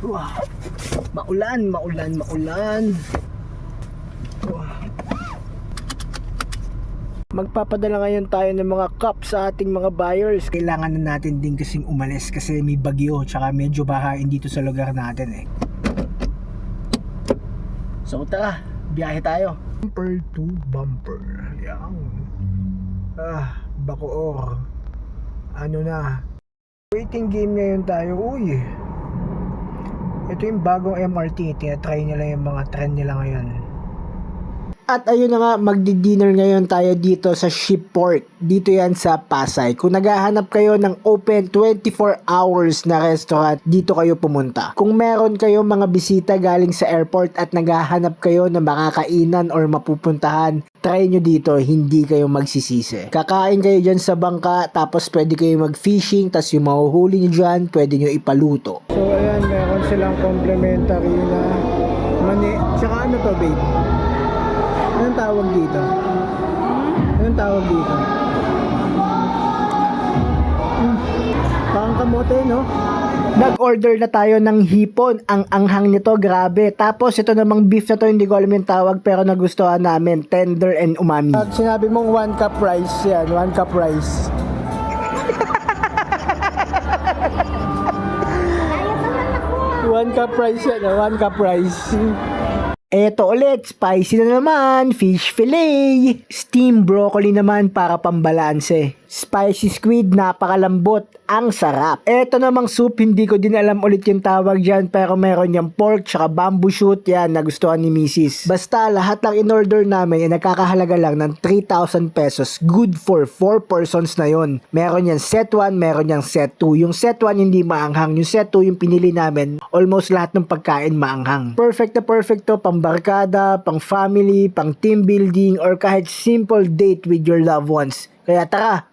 Wow. Maulan. Magpapadala ngayon tayo ng mga cup sa ating mga buyers. Kailangan na natin din kasing umalis kasi may bagyo tsaka medyo bahain dito sa lugar natin eh. So tara, biyahe tayo. Bumper to bumper. Yan. Bacoor. Ano na? Waiting game ngayon tayo. Uy. Ito yung bagong MRT. Tinatry nila yung mga trend nila ngayon. At ayun na nga, magdi-dinner ngayon tayo dito sa Shipport. Dito yan sa Pasay. Kung naghahanap kayo ng open 24 hours na restaurant, dito kayo pumunta. Kung meron kayo mga bisita galing sa airport at naghahanap kayo ng makakainan or mapupuntahan, try nyo dito, hindi kayo magsisisi. Kakain kayo dyan sa bangka, tapos pwede kayo mag-fishing, tapos yung mahuhuli nyo dyan, pwede nyo ipaluto. So ayan, meron silang complimentary na mani. Tsaka ano to, babe? Anong tawag dito? Anong tawag dito? Parang kamote, no? Nag-order na tayo ng hipon. Ang anghang nito, grabe. Tapos ito namang beef na to, hindi ko alam yung tawag, pero nagustuhan namin. Tender and umami. Pag sinabi mong 1 cup rice, yan. 1 cup rice. One cup rice yan. 1 cup rice. Eto ulit, spicy na naman, fish fillet. Steamed broccoli naman para pambalanse. Spicy squid, napakalambot. Ang sarap. Eto namang soup, hindi ko din alam ulit yung tawag dyan, pero meron yung pork tsaka bamboo shoot, yan, nagustuhan ni Mrs. Basta lahat ng in-order namin ay nakakahalaga lang ng 3,000 pesos. Good for 4 persons na yon. Meron yan set 1, meron yung set 2. Yung set 1 hindi maanghang, yung set 2 yung pinili namin, almost lahat ng pagkain maanghang. Perfect na perfect to, pang barkada, pang family, pang team building, or kahit simple date with your loved ones. Kaya tara,